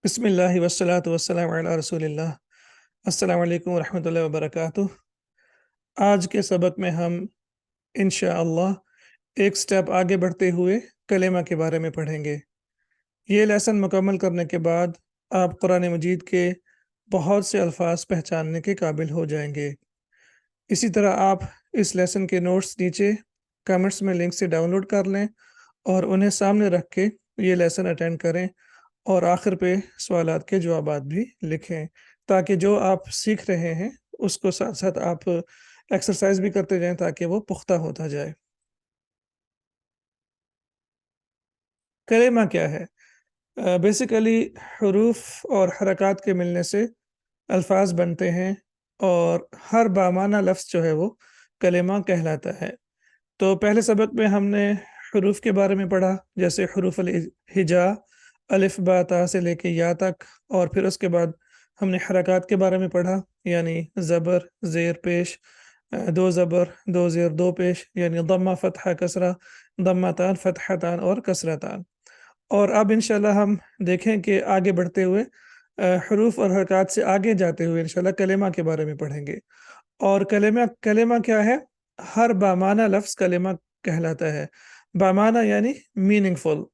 बिस्मिल्लाहि वस्सलातु वस्सलामु अला रसूलिल्लाह। अस्सलामु अलैकुम वरहमतुल्लाहि वबरकातुह। आज के सबक में हम इंशाअल्लाह एक स्टेप आगे बढ़ते हुए कलेमा के बारे में पढ़ेंगे। ये लेसन मुकम्मल करने के बाद आप कुरान मजीद के बहुत से अल्फाज पहचानने के काबिल हो जाएंगे। इसी तरह आप इस लेसन के नोट्स नीचे कमेंट्स में लिंक से डाउनलोड कर लें और उन्हें सामने रख के ये लेसन अटेंड करें और आखिर पे सवालात के जवाबात भी लिखें, ताकि जो आप सीख रहे हैं उसको साथ साथ आप एक्सरसाइज भी करते जाएं ताकि वो पुख्ता होता जाए। कलेमा क्या है? बेसिकली हरूफ और हरकत के मिलने से अल्फाज बनते हैं और हर बामाना लफ्ज़ जो है वो कलेमा कहलाता है। तो पहले सबक में हमने हरूफ के बारे में पढ़ा, जैसे हरूफ अल हिजा, अलिफ बा ता से लेके या तक, और फिर उसके बाद हमने हरकत के बारे में पढ़ा, यानी ज़बर ज़ेर पेश, दो ज़बर दो ज़ेर दो पेश, यानी दम्मा फ़तहा कसरा, दम्मातान फ़तहतान और कसरतान। और अब इंशाल्लाह हम देखें कि आगे बढ़ते हुए हरूफ और हरकत से आगे जाते हुए इंशाल्लाह कलेमा के बारे में पढ़ेंगे। और कलेमा कलेमा क्या है? हर बामाना लफ्ज़ कलेमा कहलाता है। बामाना यानी मीनिंगफुल।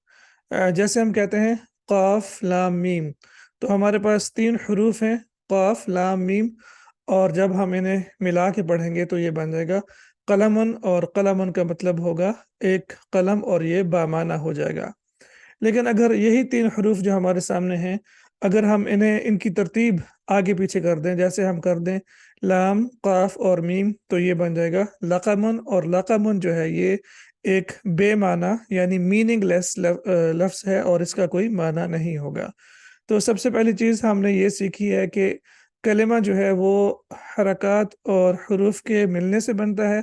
जैसे हम कहते हैं क़ाफ लाम मीम, तो हमारे पास 3 हरूफ हैं, क़ाफ लाम मीम, और जब हम इन्हें मिला के पढ़ेंगे तो ये बन जाएगा कलमन, और कलमन का मतलब होगा एक कलम, और ये बामाना हो जाएगा। लेकिन अगर यही 3 हरूफ जो हमारे सामने हैं, अगर हम इन्हें इनकी तरतीब आगे पीछे कर दें, जैसे हम कर दें लाम, क़ाफ और मीम, तो ये बन जाएगा लक़मन, और लक़मन जो है ये एक बेमाना यानी मीनिंगलेस लफ्ज़ है और इसका कोई माना नहीं होगा। तो सबसे पहली चीज़ हमने ये सीखी है कि कलिमा जो है वो हरकत और हरूफ के मिलने से बनता है,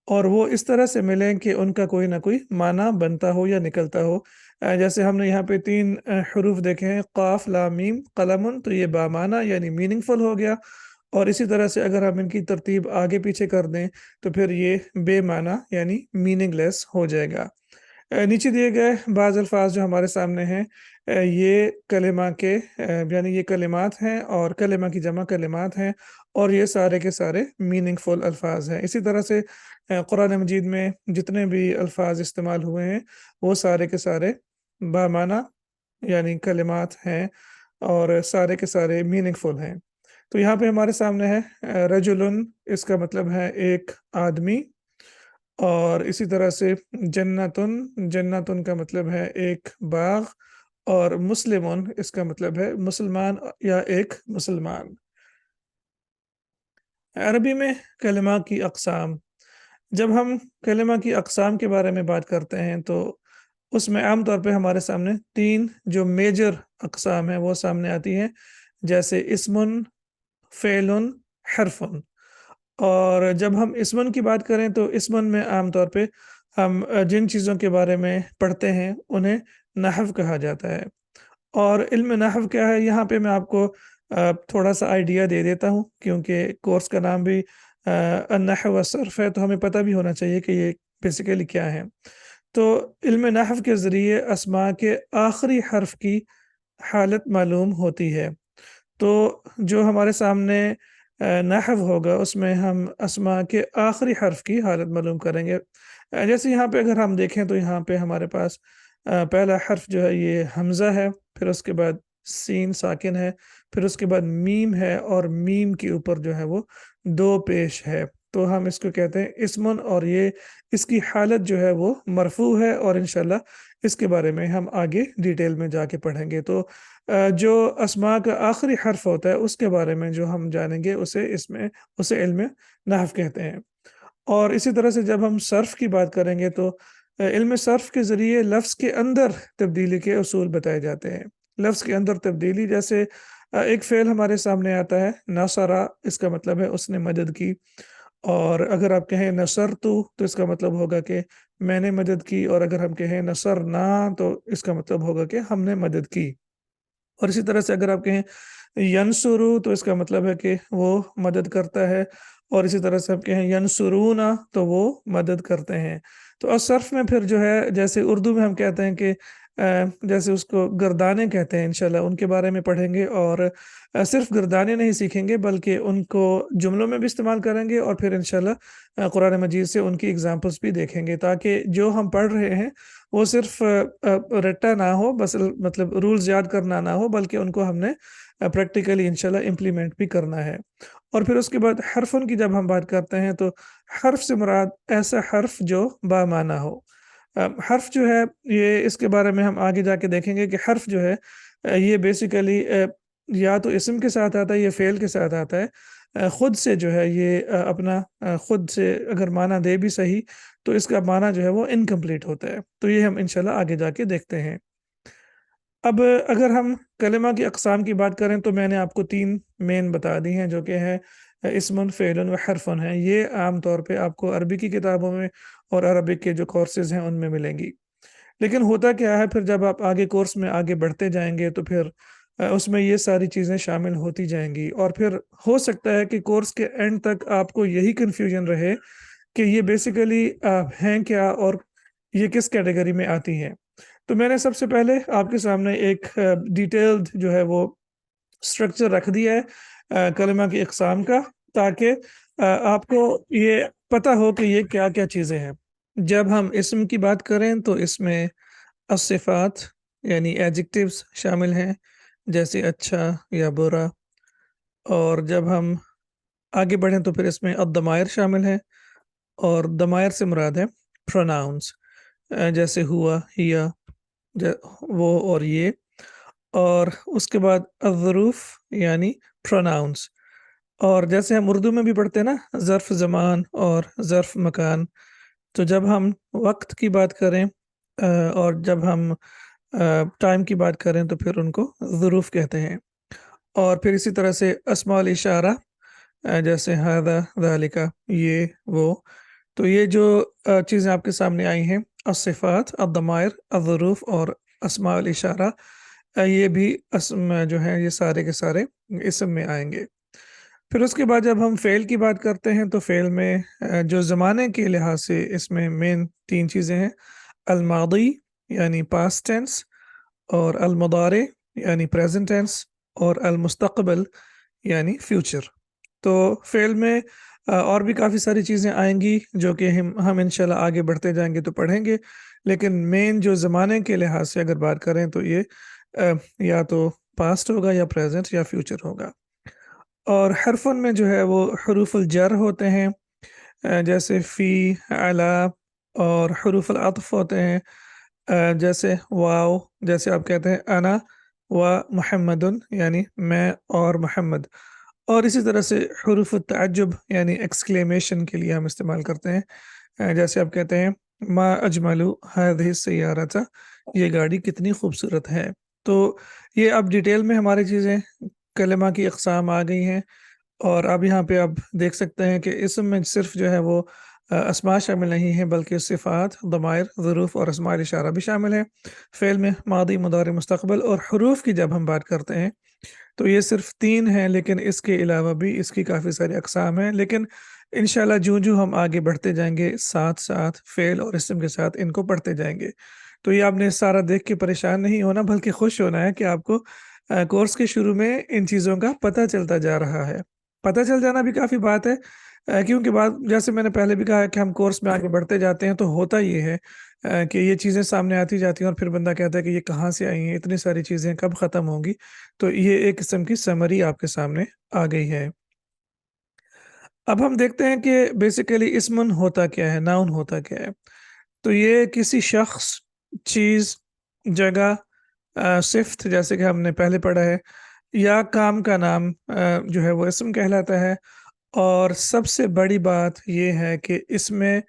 और वो इस तरह से मिलें कि उनका कोई ना कोई माना बनता हो या निकलता हो। जैसे हमने यहाँ पे 3 हरूफ देखे हैं, क़ाफ लाम मीम कलमुन, तो ये बामाना यानी मीनिंगफुल हो गया। और इसी तरह से अगर हम इनकी तरतीब आगे पीछे कर दें तो फिर ये बेमाना यानी मीनिंगलेस हो जाएगा। नीचे दिए गए बाज़ अल्फ़ाज़ जो हमारे सामने हैं, ये कलिमा के यानी ये कलिमात हैं और कलिमा की जमा कलिमात हैं, और ये सारे के सारे मीनिंगफुल अल्फ़ाज़ हैं। इसी तरह से कुरान मजीद में जितने भी अल्फ़ाज़ इस्तेमाल हुए हैं वो सारे के सारे बामाना यानी कलिमात हैं और सारे के सारे मीनिंगफुल हैं। तो यहाँ पे हमारे सामने है रजुलन, इसका मतलब है एक आदमी, और इसी तरह से जन्नतुन, जन्नतुन का मतलब है एक बाग, और मुस्लिमुन इसका मतलब है मुसलमान या एक मुसलमान। अरबी में कलिमा की अक़साम, जब हम कलिमा की अक़साम के बारे में बात करते हैं तो उसमें आम तौर पे हमारे सामने 3 जो मेजर अक़साम हैं वो सामने आती हैं, जैसे इस्मुन, फ़ेलुन, हरफ़ुन। और जब हम इस्मन की बात करें तो इस्मन में आम तौर पे हम जिन चीज़ों के बारे में पढ़ते हैं उन्हें नहव कहा जाता है। और इल्म नहव क्या है, यहाँ पे मैं आपको थोड़ा-सा आइडिया दे देता हूँ, क्योंकि कोर्स का नाम भी अन्नहव व-सर्फ़ है, तो हमें पता भी होना चाहिए कि ये बेसिकली क्या है। तो इल्म नहव के ज़रिए अस्मा के आखिरी हर्फ की हालत मालूम होती है। तो जो हमारे सामने नहव होगा उसमें हम अस्मा के आखिरी हर्फ की हालत मालूम करेंगे। जैसे यहाँ पे अगर हम देखें तो यहाँ पे हमारे पास पहला हर्फ जो है ये हमज़ा है, फिर उसके बाद सीन साकिन है, फिर उसके बाद मीम है, और मीम के ऊपर जो है वो 2 पेश है। तो हम इसको कहते हैं इस्मुन, और ये इसकी हालत जो है वो मरफ़ू है, और इंशाल्लाह इसके बारे में हम आगे डिटेल में जाके पढ़ेंगे। तो जो अस्मा का आखिरी हर्फ होता है उसके बारे में जो हम जानेंगे उसे इल्म नहव कहते हैं। और इसी तरह से जब हम सर्फ़ की बात करेंगे तो इल्म सर्फ़ के ज़रिए लफ्ज़ के अंदर तब्दीली के उसूल बताए जाते हैं। लफ्ज़ के अंदर तब्दीली, जैसे एक फ़ेल हमारे सामने आता है नसरा, इसका मतलब है उसने मदद की, और अगर आप कहें नसरतु तो इसका मतलब होगा कि मैंने मदद की, और अगर हम कहें नसरना तो इसका मतलब होगा कि हमने मदद की। और इसी तरह से अगर आप कहें यंसुरु तो इसका मतलब है कि वो मदद करता है, और इसी तरह से आप कहें यंसुरूना तो वो मदद करते हैं। तो असर्फ में फिर जो है, जैसे उर्दू में हम कहते हैं कि जैसे उसको गर्दाने कहते हैं, इंशाल्लाह उनके बारे में पढ़ेंगे और सिर्फ गर्दाने नहीं सीखेंगे बल्कि उनको जुमलों में भी इस्तेमाल करेंगे और फिर इंशाल्लाह कुरान मजीद से उनकी एग्जांपल्स भी देखेंगे ताकि जो हम पढ़ रहे हैं वो सिर्फ रट्टा ना हो, बस मतलब रूल्स याद करना ना हो, बल्कि उनको हमने प्रैक्टिकली इंशाल्लाह इम्प्लीमेंट भी करना है। और फिर उसके बाद हरफन की जब हम बात करते हैं तो हर्फ से मुराद ऐसा हर्फ जो बामाना हो। हर्फ जो है ये इसके बारे में हम आगे जाके देखेंगे कि हर्फ जो है ये बेसिकली या तो इसम के साथ आता है या फ़ेल के साथ आता है। खुद से जो है ये अपना खुद से अगर माना दे भी सही तो इसका माना जो है वो इनकम्प्लीट होता है। तो ये हम इंशाल्लाह आगे जाके देखते हैं। अब अगर हम कलिमा की अक़साम की बात करें तो मैंने आपको 3 मेन बता दी हैं जो कि हैं इस्मुन, फ़ेलन व हरफ़ुन हैं। ये आम तौर पे आपको अरबी की किताबों में और अरबिक के जो कोर्सेज़ हैं उनमें मिलेंगी। लेकिन होता क्या है फिर जब आप आगे कोर्स में आगे बढ़ते जाएँगे तो फिर उसमें ये सारी चीज़ें शामिल होती जाएँगी और फिर हो सकता है कि कोर्स के एंड तक आपको यही कन्फ्यूजन रहे कि ये बेसिकली हैं क्या और ये किस कैटेगरी में आती हैं। तो मैंने सबसे पहले आपके सामने एक डिटेल्ड जो है वो स्ट्रक्चर रख दिया है कलिमा की अक़साम का ताकि आपको ये पता हो कि ये क्या-क्या चीज़ें हैं। जब हम इस्म की बात करें तो इसमें अस्सिफ़ात यानी एडजेक्टिव्स शामिल हैं, जैसे अच्छा या बुरा। और जब हम आगे बढ़ें तो फिर इसमें अद-दमायर शामिल हैं और दमायर से मुराद है प्रोनाउंस, जैसे हुआ, हिया, ज वो और ये। और उसके बाद अज़रूफ़ यानी प्रोनाउंस। और जैसे हम उर्दू में भी पढ़ते हैं ना ज़र्फ़ ज़मान और ज़र्फ़ मकान, तो जब हम वक़्त की बात करें और जब हम टाइम की बात करें तो फिर उनको ज़ुरूफ़ कहते हैं। और फिर इसी तरह से अस्माउल इशारा, जैसे हाज़ा, ज़ालिका, ये, वो। तो ये जो चीज़ें आपके सामने आई हैं अस्सिफ़ात, अद-दमायर, अज़रूफ़ और अस्माउल इशारा, ये भी अस्म जो हैं ये सारे के सारे इस्म में आएँगे। फिर उसके बाद जब हम फ़ेल की बात करते हैं तो फ़ेल में जो ज़माने के लिहाज से इसमें मेन 3 चीज़ें हैं, अल-मादी यानी पास्ट टेंस और अल-मुदारे यानी प्रेज़ेंट टेंस और अल-मुस्तक़बिल यानी फ्यूचर। तो फ़ेल में और भी काफ़ी सारी चीज़ें आएँगी जो कि हम इंशाल्लाह आगे बढ़ते जाएँगे तो पढ़ेंगे। लेकिन मेन जो ज़माने के लिहाज से अगर बात करें तो ये या तो पास्ट होगा या प्रेज़ेंट या फ्यूचर होगा। और हरफ़ुन में जो है वो हुरूफ़ुल जर होते हैं, जैसे फ़ी, अला। और हुरूफ़ुल अत्फ़ होते हैं, जैसे वाव, जैसे आप कहते हैं अना व मुहम्मदुन यानी मैं और मोहम्मद। और इसी तरह से हुरूफ़ुत तअज्जुब यानी एक्सक्लेमेशन के लिए हम इस्तेमाल करते हैं, जैसे आप कहते हैं मा अजमलु हाज़िहि सय्यारता, ये गाड़ी कितनी खूबसूरत है। तो ये अब डिटेल में हमारी चीज़ें कलिमा की अक़साम आ गई हैं। और अब यहाँ पे आप देख सकते हैं कि इसम में सिर्फ़ जो है वो अस्मा शामिल नहीं है बल्कि सिफ़ात, दमायर, ज़ुरूफ़ और अस्माउल इशारा भी शामिल हैं। फ़ेल में मादी, मुदारी, मुस्तक़बिल। और हुरूफ़ की जब हम बात करते हैं तो ये सिर्फ़ 3 हैं, लेकिन इसके अलावा भी इसकी काफ़ी सारी अक़साम हैं। लेकिन इंशाल्लाह ज्यों-ज्यों हम आगे बढ़ते जाएँगे साथ-साथ फ़ेल और इस्म के साथ इनको पढ़ते जाएँगे। तो ये आपने सारा देख के परेशान नहीं होना बल्कि खुश होना है कि आपको कोर्स के शुरू में इन चीज़ों का पता चलता जा रहा है। पता चल जाना भी काफ़ी बात है, क्योंकि बात जैसे मैंने पहले भी कहा है कि हम कोर्स में आगे बढ़ते जाते हैं तो होता ये है कि ये चीज़ें सामने आती जाती हैं और फिर बंदा कहता है कि ये कहाँ से आई हैं, इतनी सारी चीज़ें कब ख़त्म होंगी। तो ये एक किस्म की समरी आपके सामने आ गई है। अब हम देखते हैं कि बेसिकली इस्मुन होता क्या है, नाउन होता क्या है। तो ये किसी शख्स, चीज़, जगह, सिफ़्त जैसे कि हमने पहले पढ़ा है, या काम का नाम जो है वो इस्म कहलाता है। और सबसे बड़ी बात ये है कि इसमें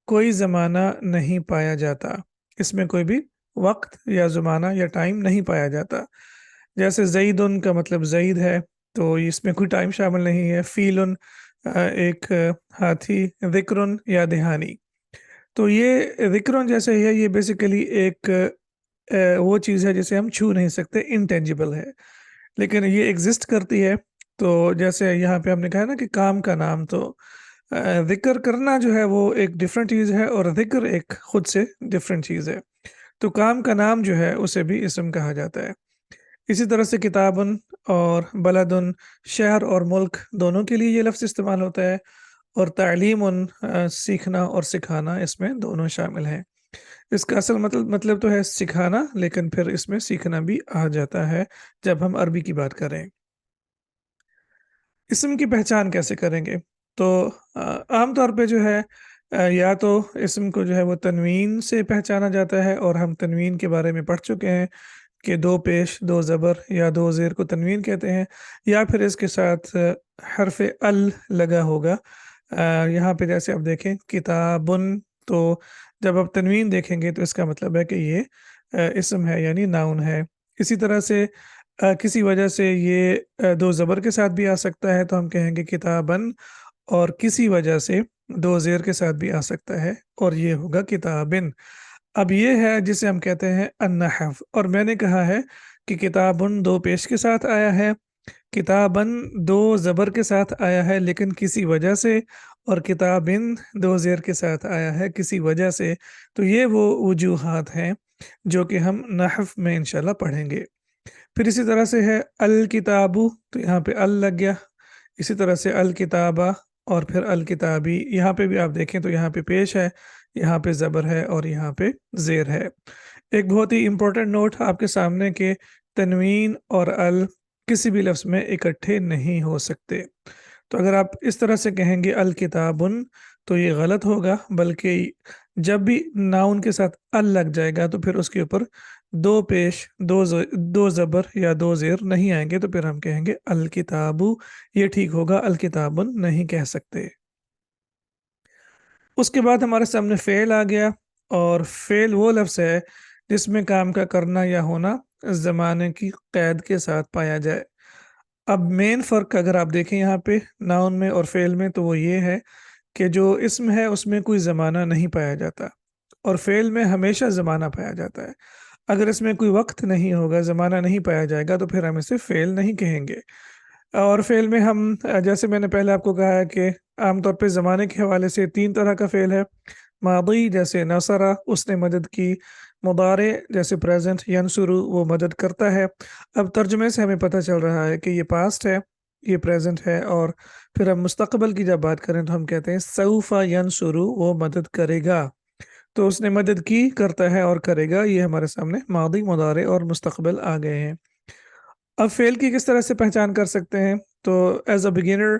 कोई ज़माना नहीं पाया जाता। इसमें कोई भी वक़्त या ज़माना या टाइम नहीं पाया जाता। जैसे ज़ईदुन का मतलब ज़ईद है, तो इसमें कोई टाइम शामिल नहीं है। फ़ीलुन एक हाथी, ज़िक्रुन या दहानी। तो ये ज़िक्रुन जैसे है ये बेसिकली एक वो चीज़ है जिसे हम छू नहीं सकते, इनटेंजिबल है। लेकिन ये एग्ज़िस्ट करती है। तो जैसे यहाँ पे हमने कहा ना कि काम का नाम, तो ज़िक्र करना जो है वो एक डिफरेंट चीज़ है और ज़िक्र एक खुद से डिफरेंट चीज़ है। تو کام کا نام جو ہے اسے بھی اسم کہا جاتا ہے۔ اسی طرح سے کتابن اور بلدن، شہر اور ملک دونوں کے لیے یہ لفظ استعمال ہوتا ہے، اور تعلیم سیکھنا اور سکھانا اس میں دونوں شامل ہیں۔ اس کا اصل مطلب تو ہے سکھانا، لیکن پھر اس میں سیکھنا بھی آ جاتا ہے جب ہم عربی کی بات کریں۔ اسم کی پہچان کیسے کریں گے؟ تو عام طور پہ جو ہے یا تو اسم کو جو ہے وہ تنوین سے پہچانا جاتا ہے، اور ہم تنوین کے بارے میں پڑھ چکے ہیں کہ دو پیش، دو زبر یا دو زیر کو تنوین کہتے ہیں، یا پھر اس کے ساتھ حرف ال لگا ہوگا۔ یہاں پہ جیسے آپ دیکھیں کتابن، تو جب آپ تنوین دیکھیں گے تو اس کا مطلب ہے کہ یہ اسم ہے، یعنی ناؤن ہے۔ اسی طرح سے کسی وجہ سے یہ دو زبر کے ساتھ بھی آ سکتا ہے، تو ہم کہیں گے کتابن، اور کسی وجہ سے دو زیر کے ساتھ بھی آ سکتا ہے، اور یہ ہوگا کتابن۔ اب یہ ہے جسے ہم کہتے ہیں النحو، اور میں نے کہا ہے کہ کتابن دو پیش کے ساتھ آیا ہے، کتابن دو زبر کے ساتھ آیا ہے لیکن کسی وجہ سے، اور کتابن دو زیر کے ساتھ آیا ہے کسی وجہ سے۔ تو یہ وہ وجوہات ہیں جو کہ ہم نحو میں انشاءاللہ پڑھیں گے۔ پھر اسی طرح سے ہے الکتابو، تو یہاں پہ ال لگ گیا۔ اسی طرح سے الکتابہ، اور پھر الکتابی، یہاں پہ بھی آپ دیکھیں تو یہاں پہ پیش ہے، یہاں پہ زبر ہے، اور یہاں پہ زیر ہے۔ ایک بہت ہی امپورٹنٹ نوٹ آپ کے سامنے کہ تنوین اور ال کسی بھی لفظ میں اکٹھے نہیں ہو سکتے۔ تو اگر آپ اس طرح سے کہیں گے الکتابن تو یہ غلط ہوگا، بلکہ جب بھی ناؤن کے ساتھ ال لگ جائے گا تو پھر اس کے اوپر دو پیش، دو زبر یا دو زیر نہیں آئیں گے، تو پھر ہم کہیں گے الکتابو، یہ ٹھیک ہوگا، الکتابن نہیں کہہ سکتے۔ اس کے بعد ہمارے سامنے فعل آ گیا، اور فعل وہ لفظ ہے جس میں کام کا کرنا یا ہونا زمانے کی قید کے ساتھ پایا جائے۔ اب مین فرق اگر آپ دیکھیں یہاں پہ ناؤن میں اور فعل میں، تو وہ یہ ہے کہ جو اسم ہے اس میں کوئی زمانہ نہیں پایا جاتا، اور فعل میں ہمیشہ زمانہ پایا جاتا ہے۔ اگر اس میں کوئی وقت نہیں ہوگا، زمانہ نہیں پایا جائے گا، تو پھر ہم اسے فعل نہیں کہیں گے۔ اور فعل میں ہم جیسے میں نے پہلے آپ کو کہا ہے کہ عام طور پہ زمانے کے حوالے سے تین طرح کا فعل ہے۔ ماضی جیسے نصرہ، اس نے مدد کی، مضارع جیسے پریزنٹ ینصرو، وہ مدد کرتا ہے۔ اب ترجمے سے ہمیں پتہ چل رہا ہے کہ یہ پاسٹ ہے، یہ پریزنٹ ہے، اور پھر ہم مستقبل کی جب بات کریں تو ہم کہتے ہیں سوف ینصرو، وہ مدد کرے گا۔ تو اس نے مدد کی، کرتا ہے اور کرے گا، یہ ہمارے سامنے ماضی، مضارع اور مستقبل آ گئے ہیں۔ اب فعل کی کس طرح سے پہچان کر سکتے ہیں؟ تو ایز اے بگنر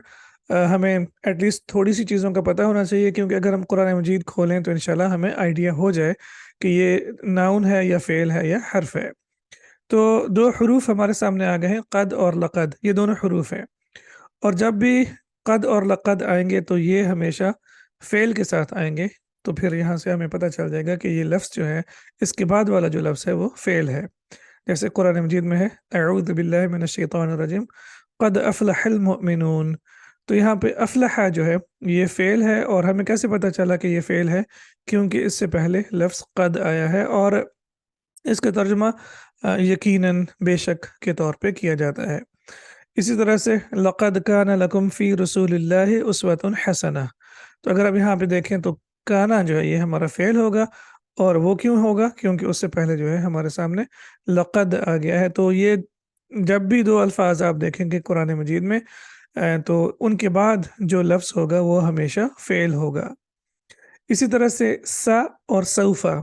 ہمیں ایٹ لیسٹ تھوڑی سی چیزوں کا پتہ ہونا چاہیے، کیونکہ اگر ہم قرآن مجید کھولیں تو انشاءاللہ ہمیں آئیڈیا ہو جائے کہ یہ ناؤن ہے یا فعل ہے یا حرف ہے۔ تو دو حروف ہمارے سامنے آ گئے ہیں، قد اور لقد، یہ دونوں حروف ہیں، اور جب بھی قد اور لقد آئیں گے تو یہ ہمیشہ فعل کے ساتھ آئیں گے۔ تو پھر یہاں سے ہمیں پتہ چل جائے گا کہ یہ لفظ جو ہے، اس کے بعد والا جو لفظ ہے وہ فعل ہے۔ جیسے قرآن مجید میں ہے اعوذ باللہ من الشیطان الرجیم قد افلح المؤمنون، تو یہاں پہ افلح جو ہے یہ فعل ہے، اور ہمیں کیسے پتہ چلا کہ یہ فعل ہے؟ کیونکہ اس سے پہلے لفظ قد آیا ہے، اور اس کا ترجمہ یقیناً، بے شک کے طور پہ کیا جاتا ہے۔ اسی طرح سے لقد کان لکم فی رسول اللہ اسوۃ حسنہ، تو اگر آپ یہاں پہ دیکھیں تو کانا جو ہے یہ ہمارا فعل ہوگا، اور وہ کیوں ہوگا؟ کیونکہ اس سے پہلے جو ہے ہمارے سامنے لقد آ گیا ہے۔ تو یہ جب بھی دو الفاظ آپ دیکھیں گے قرآن مجید میں، تو ان کے بعد جو لفظ ہوگا وہ ہمیشہ فعل ہوگا۔ اسی طرح سے سا اور سوفا،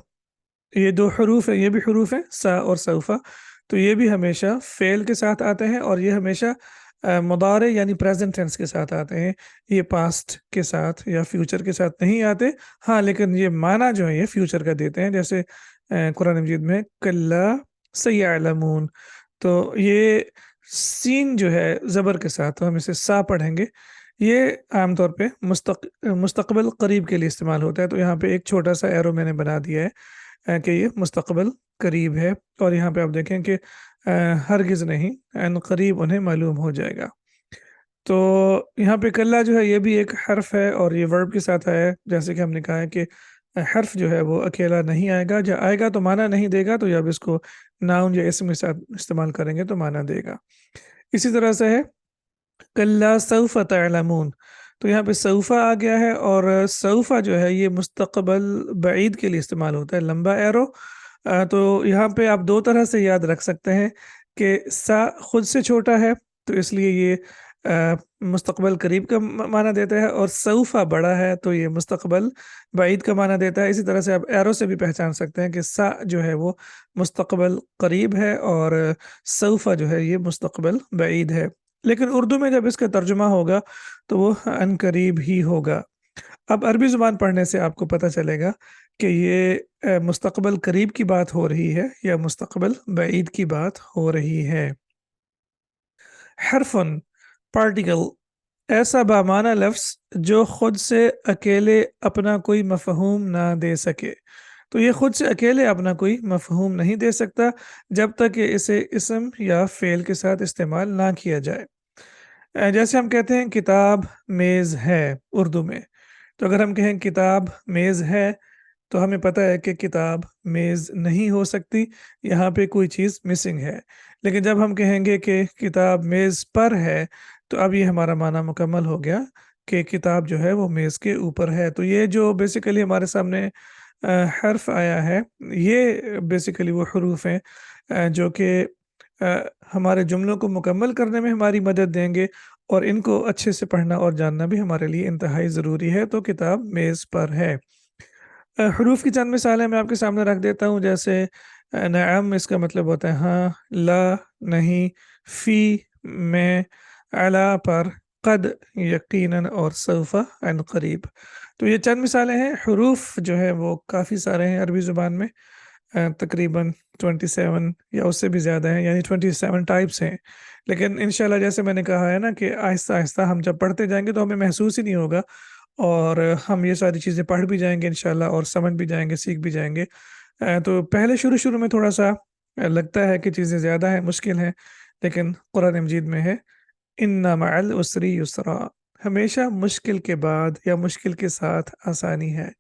یہ دو حروف ہیں، یہ بھی حروف ہیں سا اور سوفا، تو یہ بھی ہمیشہ فعل کے ساتھ آتے ہیں، اور یہ ہمیشہ مضارع یعنی پریزنٹ ٹینس کے ساتھ آتے ہیں، یہ پاسٹ کے ساتھ یا فیوچر کے ساتھ نہیں آتے۔ ہاں لیکن یہ معنی جو ہے یہ فیوچر کا دیتے ہیں، جیسے قرآن مجید میں کلا سیعلمون، تو یہ سین جو ہے زبر کے ساتھ، تو ہم اسے سا پڑھیں گے۔ یہ عام طور پہ مستقبل قریب کے لیے استعمال ہوتا ہے، تو یہاں پہ ایک چھوٹا سا ایرو میں نے بنا دیا ہے کہ یہ مستقبل قریب ہے، اور یہاں پہ آپ دیکھیں کہ ہرگز نہیں، ان قریب انہیں معلوم ہو جائے گا۔ تو یہاں پہ کلا جو ہے یہ بھی ایک حرف ہے، اور یہ ورب کے ساتھ آیا ہے، جیسے کہ ہم نے کہا ہے کہ حرف جو ہے وہ اکیلا نہیں آئے گا، جب آئے گا تو معنی نہیں دے گا، تو جب اس کو ناؤن یا اسم کے ساتھ استعمال کریں گے تو معنی دے گا۔ اسی طرح سے ہے کلا سوف تعلمون، تو یہاں پہ سوفا آ گیا ہے، اور سوفا جو ہے یہ مستقبل بعید کے لیے استعمال ہوتا ہے، لمبا ایرو، तो यहाँ पे आप 2 तरह से याद रख सकते हैं कि सा खुद से छोटा है, तो इसलिए ये मुस्तक़बल करीब का माना देता है, और सऊफ़ा बड़ा है तो ये मुस्तक़बल बाईद का माना देता है। इसी तरह से आप एरो से भी पहचान सकते हैं कि सा जो है वो मुस्तक़बल करीब है और सऊफ़ा जो है ये मुस्तक़बल बाईद है। लेकिन उर्दू में जब इसका तर्जुमा होगा तो वो अनकरीब ही होगा। अब अरबी ज़ुबान पढ़ने से आपको पता चलेगा कि ये मुस्तक़बल करीब की बात हो रही है या मुस्तक़बल बईद की बात हो रही है। हरफ़ुन पार्टिकल ऐसा बामाना लफ्ज़ जो खुद से अकेले अपना कोई मफ़हूम ना दे सके। तो ये खुद से अकेले अपना कोई मफ़हूम नहीं दे सकता जब तक कि इसे इसम या फ़ेल के साथ इस्तेमाल ना किया जाए। जैसे हम कहते हैं किताब मेज़ है उर्दू में, तो अगर हम कहें किताब मेज़ है, तो हमें पता है कि किताब मेज़ नहीं हो सकती, यहाँ पे कोई चीज़ मिसिंग है। लेकिन जब हम कहेंगे कि किताब मेज़ पर है, तो अब ये हमारा माना मुकम्मल हो गया कि किताब जो है वो मेज़ के ऊपर है। तो ये जो बेसिकली हमारे सामने हर्फ़ आया है, ये बेसिकली वो हरूफ हैं जो कि हमारे जुमलों को मुकम्मल करने में हमारी मदद देंगे, और इनको अच्छे से पढ़ना और जानना भी हमारे लिए इंतहाई ज़रूरी है। तो किताब मेज़ पर है। हरूफ की चंद मिसालें मैं आपके सामने रख देता हूँ, जैसे नअम इसका मतलब होता है हाँ, ला नहीं, फ़ी में, अला पर, क़द यकीनन, और सौफ़ा अन क़रीब। तो ये चंद मिसालें हैं। हरूफ जो है वो काफ़ी सारे हैं अरबी ज़ुबान में, तकरीबन 27 या उससे भी ज़्यादा हैं, यानी 27 टाइप्स हैं। लेकिन इंशाल्लाह जैसे मैंने कहा है ना कि आहिस्ता-आहिस्ता हम जब पढ़ते जाएँगे तो हमें महसूस ही नहीं होगा, और हम ये सारी चीज़ें पढ़ भी जाएँगे इंशाल्लाह और समझ भी जाएँगे, सीख भी जाएँगे। तो पहले शुरू-शुरू में थोड़ा-सा लगता है कि चीज़ें ज़्यादा हैं, मुश्किल हैं, लेकिन कुरान मजीद में है, इन्ना मअल उसरी युसरा, हमेशा मुश्किल के बाद या मुश्किल के साथ आसानी है।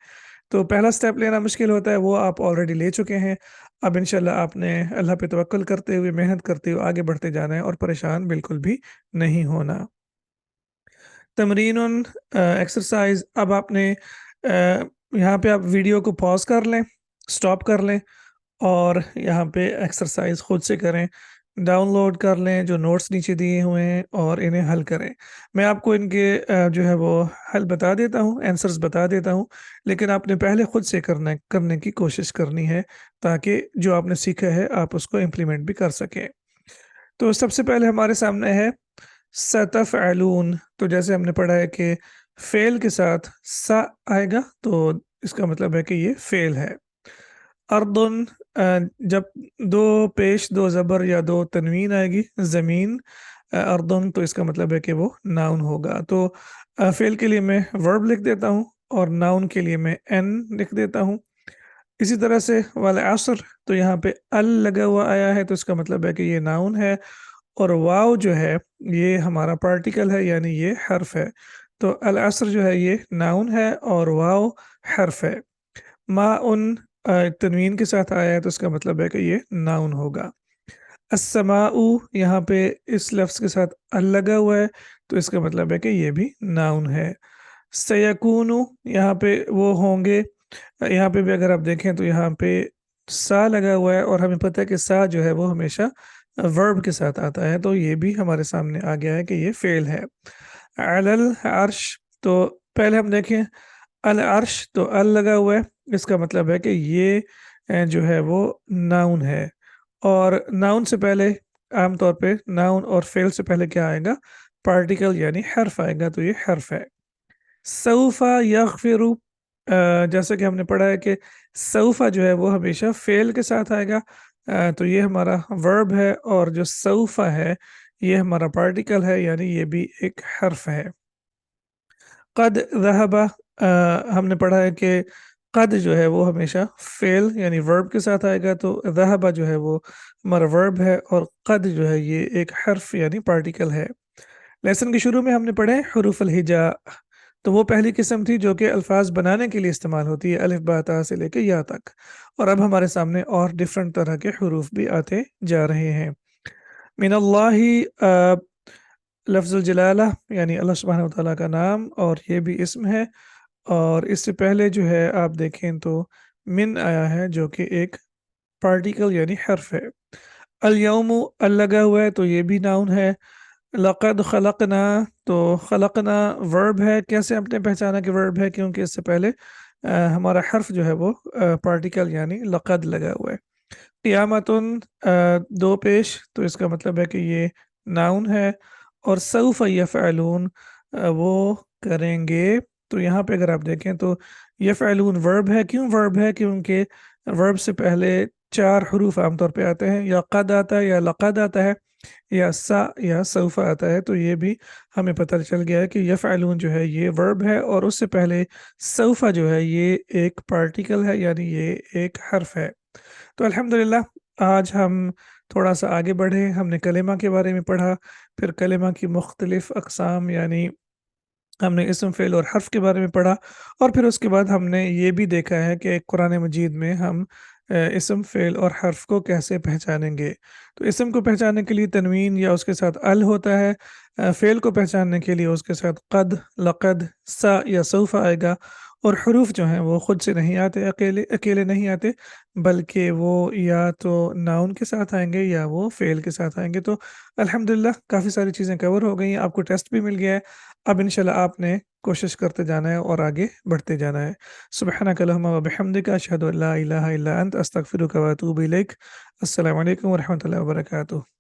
तो पहला स्टेप लेना मुश्किल होता है, वो आप ऑलरेडी ले चुके हैं। अब इंशाल्लाह आपने अल्लाह पे तवक्कुल करते हुए, मेहनत करते हुए आगे बढ़ते जाना है और परेशान बिल्कुल भी नहीं होना। तमरीनुन एक्सरसाइज़, अब आपने यहाँ पे आप वीडियो को पॉज़ कर लें, स्टॉप कर लें, और यहाँ पे एक्सरसाइज़ खुद से करें। डाउनलोड कर लें जो नोट्स नीचे दिए हुए हैं और इन्हें हल करें। मैं आपको इनके जो है वो हल बता देता हूँ, आंसर्स बता देता हूँ, लेकिन आपने पहले खुद से करने की कोशिश करनी है, ताकि जो आपने सीखा है आप उसको इम्प्लीमेंट भी कर सकें। तो सबसे पहले हमारे सामने है सतफ़अलून, तो जैसे हमने पढ़ा है कि फ़ेल के साथ सा आएगा, तो इसका मतलब है कि ये फ़ेल है। अर्दुन, जब 2 पेश 2 ज़बर या 2 तनवीन आएगी, ज़मीन, अर्दुन, तो इसका मतलब है कि वो नाउन होगा। तो फ़ेल के लिए मैं वर्ब लिख देता हूँ और नाउन के लिए मैं एन लिख देता हूँ। इसी तरह से वल असर, तो यहाँ पे अल लगा हुआ आया है, तो इसका मतलब है कि ये नाउन है, और वाव जो है ये हमारा पार्टिकल है, यानी ये हर्फ है। तो अल असर जो है ये नाउन है और वाव हर्फ है। माउन तनवीन के साथ आया है, तो इसका मतलब है कि ये नाउन होगा। अस्समाउ, यहाँ पे इस लफ्ज़ के साथ अल लगा हुआ है, तो इसका मतलब है कि ये भी नाउन है। सयकूनु, यहाँ पे वो होंगे, यहाँ पे भी अगर आप देखें तो यहाँ पे सा लगा हुआ है, और हमें पता है कि सा जो है वो हमेशा वर्ब के साथ आता है, तो ये भी हमारे सामने आ गया है कि ये फ़ेल है। अलल अर्श, तो पहले हम देखें अल अर्श, तो अल लगा हुआ है, इसका मतलब है कि ये जो है वो नाउन है, और नाउन से पहले आम तौर पे नाउन और फ़ेल से पहले क्या आएगा? पार्टिकल यानी हर्फ आएगा, तो ये हर्फ है। सऊफ़ा यग़फ़िरु, जैसा कि हमने पढ़ा है कि सऊफ़ा जो है वो हमेशा फ़ेल के साथ आएगा, तो ये हमारा वर्ब है, और जो सऊफ़ा है ये हमारा पार्टिकल है, यानी ये भी एक हर्फ है। क़द ज़हबा, हमने पढ़ा है कि क़द जो है वो हमेशा फ़ेल यानी वर्ब के साथ आएगा, तो ज़हबा जो है वो हमारा वर्ब है, और क़द जो है ये एक हर्फ यानी पार्टिकल है। लेसन के शुरू में हमने पढ़े हरूफ अल हिजा, तो वो पहली किस्म थी जो कि अल्फाज बनाने के लिए इस्तेमाल होती है, अलिफ बा ता से लेके या तक, और अब हमारे सामने और डिफरेंट तरह के हरूफ भी आते जा रहे हैं। मिनल्लाहि, लफ्ज़ुल जलाला यानी अल्लाह सुब्हानहु व तआला का नाम, और ये भी इस्म है, और इससे पहले जो है आप देखें तो मिन आया है जो कि एक पार्टिकल यानी हर्फ है। अल-यौम अल लगा हुआ है तो ये भी नाउन है। लक़द खलक़ना तो खलक़ना वर्ब है। कैसे हमने पहचाना कि वर्ब है? क्योंकि इससे पहले हमारा हर्फ जो है वो पार्टिकल यानी लक़द लगा हुआ है। क़ियामतुन दो पेश तो इसका मतलब है कि ये नाउन है। और सौफ़ यफ़अलून वो करेंगे। तो यहाँ पे अगर आप देखें तो यफ़अलून वर्ब है। क्यों वर्ब है? क्योंकि वर्ब से पहले 4 हरूफ आमतौर पे आते हैं, या क़द आता है या लक़द आता है या सा या सौफ़ा आता है। तो ये भी हमें पता चल गया है कि यफ़अलून जो है ये वर्ब है, और उससे पहले सौफ़ा जो है ये एक पार्टिकल है, यानी ये एक हर्फ है। तो अल्हम्दुलिल्लाह आज हम थोड़ा-सा आगे बढ़े, हमने कलिमा के बारे में पढ़ा, फिर कलिमा की मुख्तलिफ़ अक़साम यानी हमने इस्म, फ़िल और हर्फ़ के बारे में पढ़ा, और फिर उसके बाद हमने ये भी देखा है कि कुरान मजीद में हम इस्म, फ़िल और हर्फ़ को कैसे पहचानेंगे। तो इस्म को पहचानने के लिए तनवीन या उसके साथ अल होता है। फ़िल को पहचानने के लिए उसके साथ क़द, लक़द, सा या सौफ़ा आएगा। और हरूफ जो हैं वो खुद से नहीं आते, अकेले अकेले नहीं आते, बल्कि वो या तो नाउन के साथ आएँगे या वो फ़ेल के साथ आएँगे। तो अल्हम्दुलिल्लाह काफ़ी सारी चीज़ें कवर हो गई हैं, आपको टेस्ट भी मिल गया है। अब इंशाल्लाह आपने कोशिश करते जाना है और आगे बढ़ते जाना है। सुब्हानक अल्लाहुम्मा व बिहम्दिका अशहदु अन ला इलाहा इल्ला अंत अस्तगफिरुका व अतूबु इलैक। अस्सलामु अलैकुम व रहमतुल्लाहि व बरकातुहू।